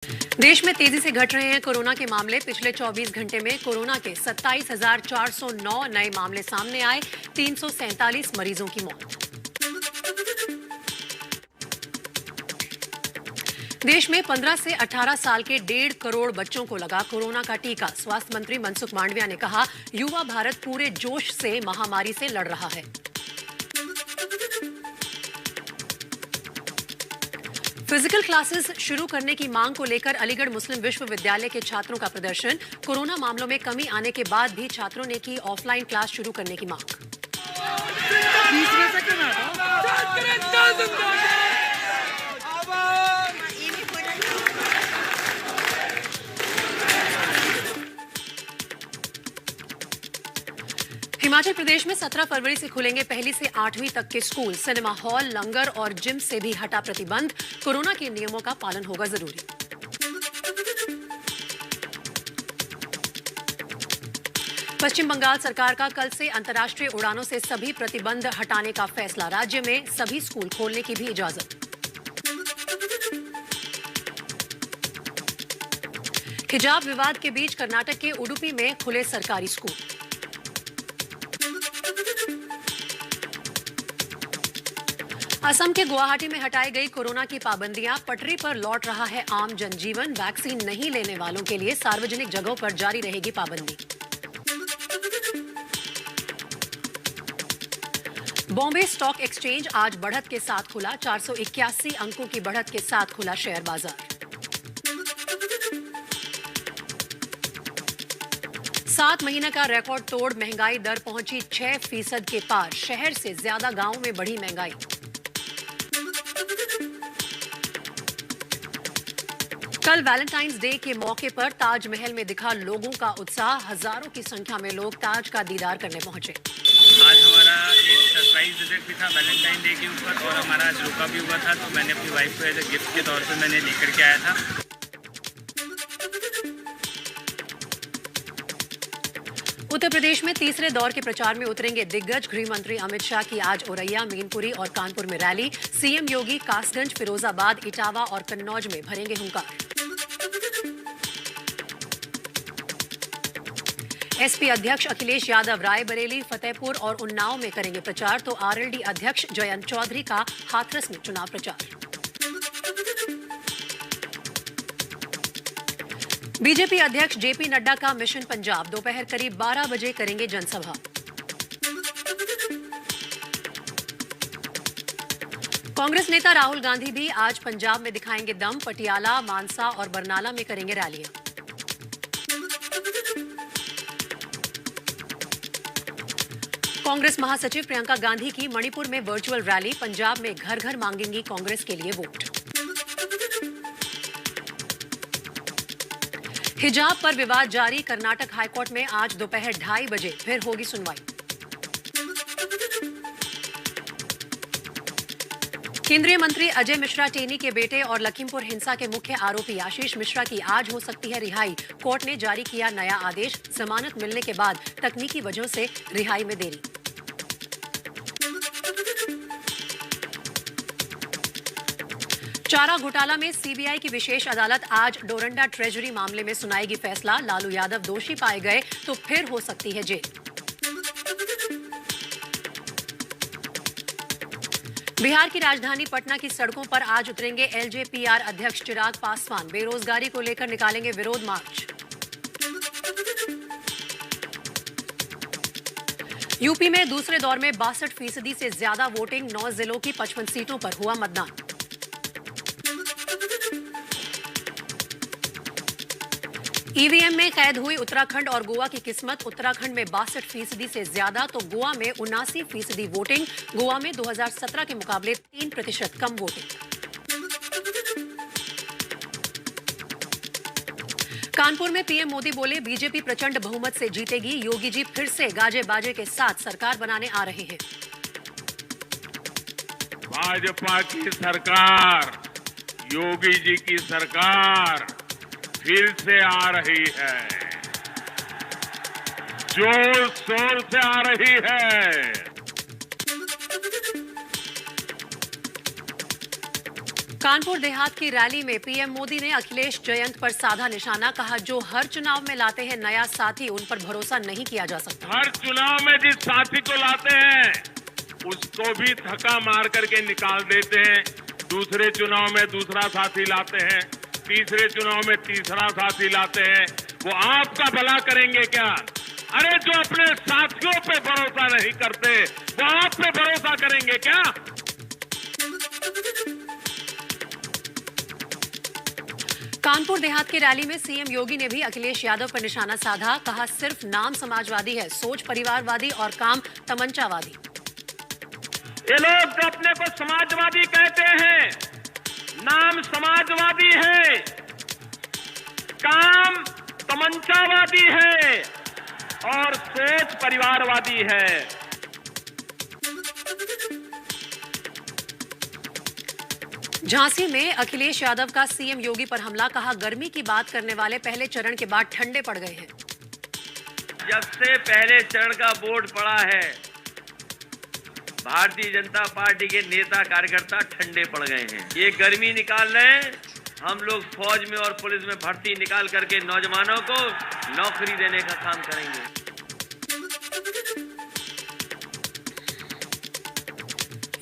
देश में तेजी से घट रहे हैं कोरोना के मामले। पिछले 24 घंटे में कोरोना के 27,409 नए मामले सामने आए। 347 मरीजों की मौत। देश में 15 से 18 साल के 1.5 करोड़ बच्चों को लगा कोरोना का टीका। स्वास्थ्य मंत्री मनसुख मांडविया ने कहा, युवा भारत पूरे जोश से महामारी से लड़ रहा है। फिजिकल क्लासेस शुरू करने की मांग को लेकर अलीगढ़ मुस्लिम विश्वविद्यालय के छात्रों का प्रदर्शन। कोरोना मामलों में कमी आने के बाद भी छात्रों ने की ऑफलाइन क्लास शुरू करने की मांग। हिमाचल प्रदेश में 17 फरवरी से खुलेंगे पहली से 8वीं तक के स्कूल। सिनेमा हॉल, लंगर और जिम से भी हटा प्रतिबंध। कोरोना के नियमों का पालन होगा जरूरी। पश्चिम बंगाल सरकार का कल से अंतर्राष्ट्रीय उड़ानों से सभी प्रतिबंध हटाने का फैसला। राज्य में सभी स्कूल खोलने की भी इजाजत। हिजाब विवाद के बीच कर्नाटक के उडुपी में खुले सरकारी स्कूल। असम के गुवाहाटी में हटाई गई कोरोना की पाबंदियां। पटरी पर लौट रहा है आम जनजीवन। वैक्सीन नहीं लेने वालों के लिए सार्वजनिक जगहों पर जारी रहेगी पाबंदी। बॉम्बे स्टॉक एक्सचेंज आज बढ़त के साथ खुला। 481 अंकों की बढ़त के साथ खुला शेयर बाजार। 7 महीने का रिकॉर्ड तोड़ महंगाई दर पहुंची 6% के पार। शहर से ज्यादा गांवों में बढ़ी महंगाई। कल वैलेंटाइंस डे के मौके पर ताजमहल में दिखा लोगों का उत्साह। हजारों की संख्या में लोग ताज का दीदार करने पहुंचे। आज हमारा एक सरप्राइज विजिट भी था वैलेंटाइन डे के ऊपर, और हमारा आज रुका भी हुआ था, तो मैंने अपनी वाइफ को एज ए गिफ्ट के तौर पे मैंने लेकर के आया था। उत्तर प्रदेश में तीसरे दौर के प्रचार में उतरेंगे दिग्गज। गृह मंत्री अमित शाह की आज औरैया, मैनपुरी और कानपुर में रैली। सीएम योगी कासगंज, फिरोजाबाद, इटावा और कन्नौज में भरेंगे हुंकार। एसपी अध्यक्ष अखिलेश यादव रायबरेली, फतेहपुर और उन्नाव में करेंगे प्रचार, तो आरएलडी अध्यक्ष जयंत चौधरी का हाथरस में चुनाव प्रचार। बीजेपी अध्यक्ष जेपी नड्डा का मिशन पंजाब। दोपहर करीब 12 बजे करेंगे जनसभा। कांग्रेस नेता राहुल गांधी भी आज पंजाब में दिखाएंगे दम। पटियाला, मानसा और बरनाला में करेंगे रैलियां। कांग्रेस महासचिव प्रियंका गांधी की मणिपुर में वर्चुअल रैली। पंजाब में घर घर मांगेंगी कांग्रेस के लिए वोट। हिजाब पर विवाद जारी। कर्नाटक हाईकोर्ट में आज दोपहर 2:30 बजे फिर होगी सुनवाई। केंद्रीय मंत्री अजय मिश्रा टेनी के बेटे और लखीमपुर हिंसा के मुख्य आरोपी आशीष मिश्रा की आज हो सकती है रिहाई। कोर्ट ने जारी किया नया आदेश। जमानत मिलने के बाद तकनीकी वजहों से रिहाई में देरी। चारा घोटाला में सीबीआई की विशेष अदालत आज डोरंडा ट्रेजरी मामले में सुनाएगी फैसला। लालू यादव दोषी पाए गए तो फिर हो सकती है जेल। बिहार की राजधानी पटना की सड़कों पर आज उतरेंगे एलजेपीआर अध्यक्ष चिराग पासवान। बेरोजगारी को लेकर निकालेंगे विरोध मार्च। यूपी में दूसरे दौर में 62% से ज्यादा वोटिंग। 9 जिलों की 55 सीटों पर हुआ मतदान। ईवीएम में कैद हुई उत्तराखंड और गोवा की किस्मत। उत्तराखंड में 62% से ज्यादा तो गोवा में 79% वोटिंग। गोवा में 2017 के मुकाबले 3% कम वोटिंग। कानपुर में पीएम मोदी बोले, बीजेपी प्रचंड बहुमत से जीतेगी। योगी जी फिर से गाजे बाजे के साथ सरकार बनाने आ रहे हैं। भाजपा की सरकार, योगी जी की सरकार फिर से आ रही है, जोर शोर से आ रही है। कानपुर देहात की रैली में पीएम मोदी ने अखिलेश जयंत पर साधा निशाना। कहा, जो हर चुनाव में लाते हैं नया साथी, उन पर भरोसा नहीं किया जा सकता। हर चुनाव में जिस साथी को लाते हैं उसको भी धक्का मार करके निकाल देते हैं। दूसरे चुनाव में दूसरा साथी लाते हैं, तीसरे चुनाव में तीसरा साथी लाते हैं। वो आपका भला करेंगे क्या? अरे जो अपने साथियों पे भरोसा नहीं करते वो आप पे भरोसा करेंगे क्या? कानपुर देहात की रैली में सीएम योगी ने भी अखिलेश यादव पर निशाना साधा। कहा, सिर्फ नाम समाजवादी है, सोच परिवारवादी और काम तमंचावादी। ये लोग जो अपने को समाजवादी कहते हैं, नाम समाजवादी है, काम तमंचावादी है और सोच परिवारवादी है। झांसी में अखिलेश यादव का सीएम योगी पर हमला। कहा, गर्मी की बात करने वाले पहले चरण के बाद ठंडे पड़ गए हैं। जब से पहले चरण का बोर्ड पड़ा है, भारतीय जनता पार्टी के नेता कार्यकर्ता ठंडे पड़ गए हैं। ये गर्मी निकाल रहे हैं। हम लोग फौज में और पुलिस में भर्ती निकाल करके नौजवानों को नौकरी देने का काम करेंगे।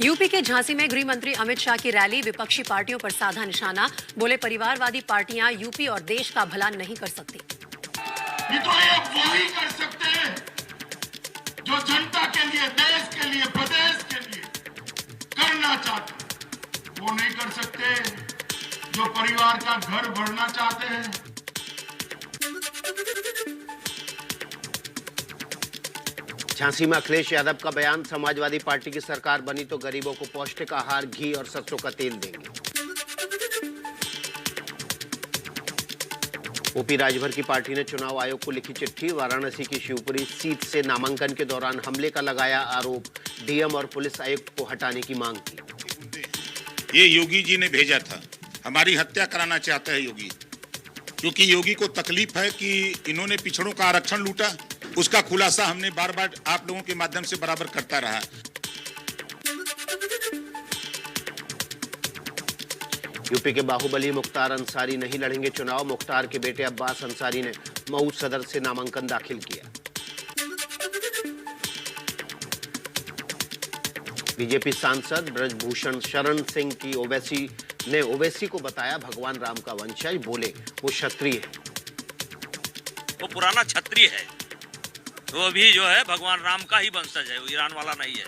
यूपी के झांसी में गृह मंत्री अमित शाह की रैली। विपक्षी पार्टियों पर साधा निशाना। बोले, परिवारवादी पार्टियां यूपी और देश का भला नहीं कर सकती। ये तो ये वही कर सकते हैं जो जनता के लिए, देश के लिए, प्रदेश के लिए करना चाहते। वो नहीं कर सकते जो परिवार का घर बढ़ना चाहते हैं। झांसी में अखिलेश यादव का बयान। समाजवादी पार्टी की सरकार बनी तो गरीबों को पौष्टिक आहार, घी और सरसों का तेल देंगे। ओपी राजभर की पार्टी ने चुनाव आयोग को लिखी चिट्ठी। वाराणसी की शिवपुरी सीट से नामांकन के दौरान हमले का लगाया आरोप। डीएम और पुलिस आयुक्त को हटाने की मांग की। ये योगी जी ने भेजा था। हमारी हत्या कराना चाहता है योगी, क्योंकि योगी को तकलीफ है कि इन्होंने पिछड़ों का आरक्षण लूटा। उसका खुलासा हमने बार बार आप लोगों के माध्यम से बराबर करता रहा। यूपी के बाहुबली मुख्तार अंसारी नहीं लड़ेंगे चुनाव। मुख्तार के बेटे अब्बास अंसारी ने मऊ सदर से नामांकन दाखिल किया। बीजेपी सांसद ब्रजभूषण शरण सिंह की ओवैसी ने ओवैसी को बताया भगवान राम का वंशज। बोले, वो क्षत्रिय है। वो पुराना क्षत्रिय है, वो भी जो है भगवान राम का ही वंशज है, वो ईरान वाला नहीं है।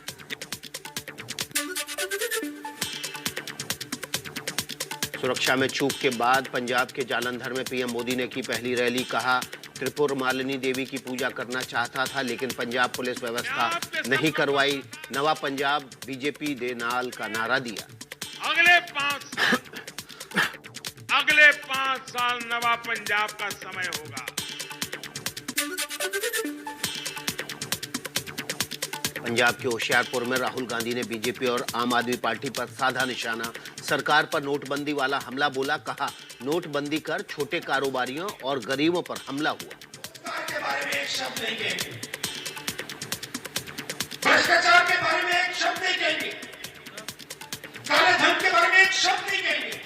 सुरक्षा में चूक के बाद पंजाब के जालंधर में पीएम मोदी ने की पहली रैली। कहा, त्रिपुर मालिनी देवी की पूजा करना चाहता था लेकिन पंजाब पुलिस व्यवस्था नहीं करवाई। नवा पंजाब बीजेपी दे नाल का नारा दिया। अगले 5 साल नवा पंजाब का समय होगा। पंजाब के होशियारपुर में राहुल गांधी ने बीजेपी और आम आदमी पार्टी पर साधा निशाना। सरकार पर नोटबंदी वाला हमला बोला। कहा, नोटबंदी कर छोटे कारोबारियों और गरीबों पर हमला हुआ। के बारे में एक शब्द नहीं कहेंगे, भ्रष्टाचार के बारे में एक शब्द नहीं कहेंगे, काले धन के बारे में एक शब्द नहीं कहेंगे।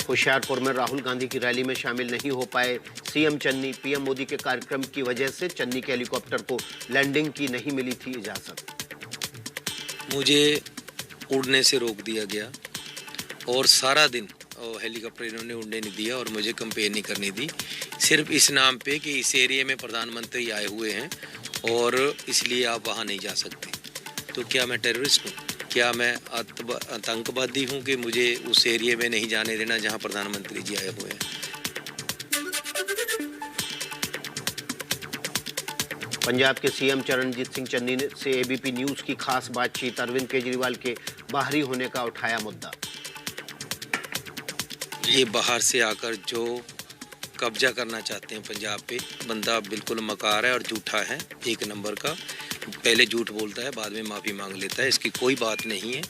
होशियारपुर में राहुल गांधी की रैली में शामिल नहीं हो पाए सीएम चन्नी। पीएम मोदी के कार्यक्रम की वजह से चन्नी के हेलीकॉप्टर को लैंडिंग की नहीं मिली थी इजाजत। मुझे उड़ने से रोक दिया गया और सारा दिन हेलीकॉप्टर इन्होंने उड़ने नहीं दिया और मुझे कंपेयर नहीं करने दी, सिर्फ इस नाम पे कि इस एरिया में प्रधानमंत्री आए हुए हैं और इसलिए आप वहाँ नहीं जा सकते। तो क्या मैं टेररिस्ट हूँ? क्या मैं आतंकवादी हूँ कि मुझे उस एरिया में नहीं जाने देना जहाँ प्रधानमंत्री जी आए हुए हैं? पंजाब के सीएम चरणजीत सिंह चन्नी से एबीपी न्यूज की खास बातचीत। अरविंद केजरीवाल के बाहरी होने का उठाया मुद्दा। ये बाहर से आकर जो कब्जा करना चाहते हैं पंजाब पे, बंदा बिल्कुल मकार है और झूठा है, एक नंबर का। पहले झूठ बोलता है, बाद में माफी मांग लेता है, इसकी कोई बात नहीं है।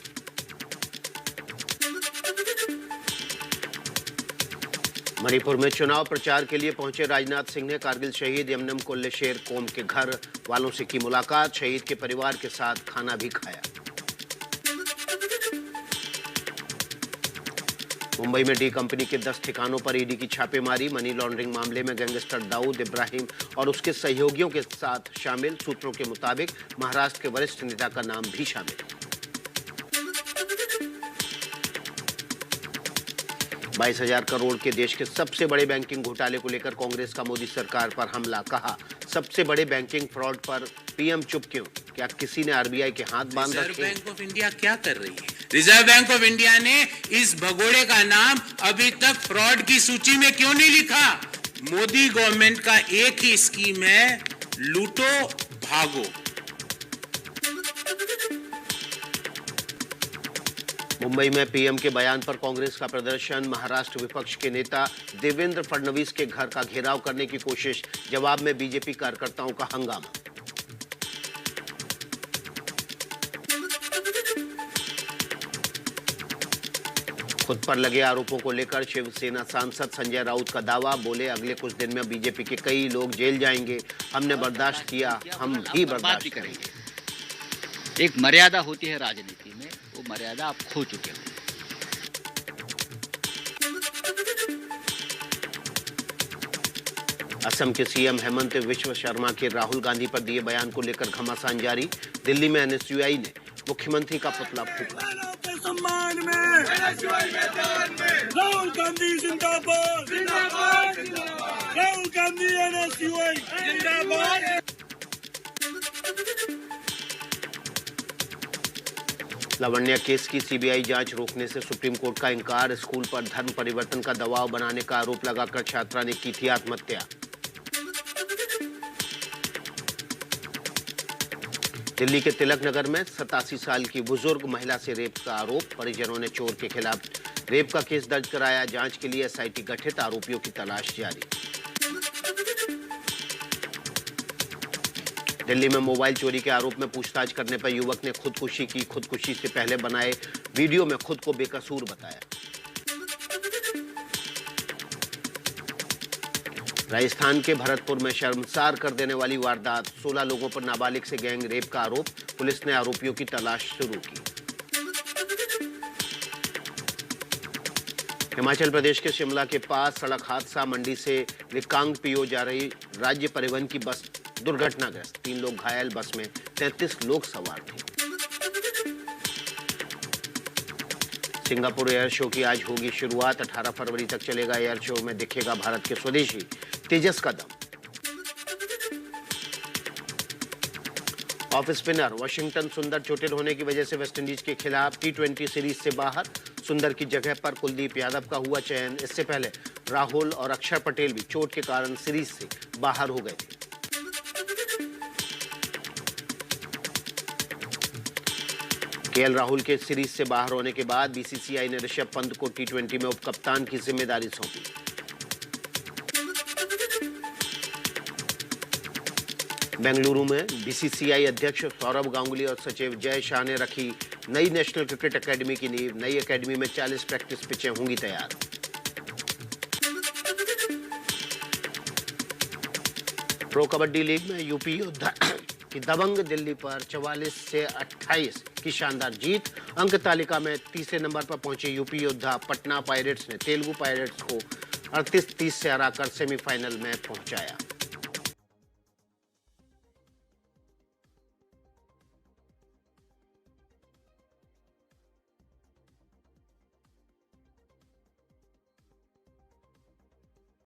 मणिपुर में चुनाव प्रचार के लिए पहुंचे राजनाथ सिंह ने कारगिल शहीद यमनम कोल्लेशेर कोम के घर वालों से की मुलाकात, शहीद के परिवार के साथ खाना भी खाया। मुंबई में डी कंपनी के 10 ठिकानों पर ईडी की छापेमारी, मनी लॉन्ड्रिंग मामले में गैंगस्टर दाऊद इब्राहिम और उसके सहयोगियों के साथ शामिल। सूत्रों के मुताबिक महाराष्ट्र के वरिष्ठ नेता का नाम भी शामिल। 22,000 करोड़ के देश के सबसे बड़े बैंकिंग घोटाले को लेकर कांग्रेस का मोदी सरकार पर हमला, कहा सबसे बड़े बैंकिंग फ्रॉड पर पीएम चुप क्यों? क्या किसी ने आरबीआई के हाथ बांध रखे? रिजर्व बैंक ऑफ इंडिया क्या कर रही है? रिजर्व बैंक ऑफ इंडिया ने इस भगोड़े का नाम अभी तक फ्रॉड की सूची में क्यों नहीं लिखा? मोदी गवर्नमेंट का एक ही स्कीम है, लूटो भागो। मुंबई में पीएम के बयान पर कांग्रेस का प्रदर्शन, महाराष्ट्र विपक्ष के नेता देवेंद्र फडणवीस के घर का घेराव करने की कोशिश, जवाब में बीजेपी कार्यकर्ताओं का हंगामा। खुद पर लगे आरोपों को लेकर शिवसेना सांसद संजय राउत का दावा, बोले अगले कुछ दिन में बीजेपी के कई लोग जेल जाएंगे, हमने बर्दाश्त किया, हम भी बर्दाश्त करेंगे। एक मर्यादा होती है राजनीति में, वो मर्यादा आप खो चुके हो। असम के सीएम हेमंत विश्व शर्मा के राहुल गांधी पर दिए बयान को लेकर घमासान जारी, दिल्ली में एनएसयूआई ने मुख्यमंत्री का पुतला फूंका। सम्मान में राहुल गांधी जिंदाबाद, राहुल गांधी एनएसयूआई जिंदाबाद। लावण्या केस की सीबीआई जांच रोकने से सुप्रीम कोर्ट का इंकार, स्कूल पर धर्म परिवर्तन का दबाव बनाने का आरोप लगाकर छात्रा ने की थी आत्महत्या। दिल्ली के तिलक नगर में 87 साल की बुजुर्ग महिला से रेप का आरोप, परिजनों ने चोर के खिलाफ रेप का केस दर्ज कराया, जांच के लिए एसआईटी गठित, आरोपियों की तलाश जारी। दिल्ली में मोबाइल चोरी के आरोप में पूछताछ करने पर युवक ने खुदकुशी की, खुदकुशी से पहले बनाए वीडियो में खुद को बेकसूर बताया। राजस्थान के भरतपुर में शर्मसार कर देने वाली वारदात, 16 लोगों पर नाबालिग से गैंग रेप का आरोप, पुलिस ने आरोपियों की तलाश शुरू की। हिमाचल प्रदेश के शिमला के पास सड़क हादसा, मंडी से रिकांगपिओ जा रही राज्य परिवहन की बस दुर्घटनाग्रस्त, 3 लोग घायल, बस में 33 लोग सवार थे। सिंगापुर एयर शो की आज होगी शुरुआत, 18 फरवरी तक चलेगा एयर शो में दिखेगा भारत के स्वदेशी तेजस का दम। ऑफ स्पिनर वाशिंगटन सुंदर चोटिल होने की वजह से वेस्टइंडीज के खिलाफ टी20 सीरीज से बाहर, सुंदर की जगह पर कुलदीप यादव का हुआ चयन। इससे पहले राहुल और अक्षर पटेल भी चोट के कारण सीरीज से बाहर हो गए थे। केएल राहुल के सीरीज से बाहर होने के बाद बीसीसीआई ने ऋषभ पंत को टी20 में उपकप्तान की जिम्मेदारी सौंपी। बेंगलुरु में बीसीसीआई अध्यक्ष सौरभ गांगुली और सचिव जय शाह ने रखी नई नेशनल क्रिकेट एकेडमी की नींव, नई एकेडमी में 40 प्रैक्टिस पिचें होंगी तैयार। प्रो कबड्डी लीग में यूपी योद्धा की दबंग दिल्ली पर 44 से 28 की शानदार जीत, अंक तालिका में तीसरे नंबर पर पहुंचे यूपी योद्धा पटना पायरेट्स ने तेलुगु पायरेट्स को 38-30 से हराकर सेमीफाइनल में पहुंचाया।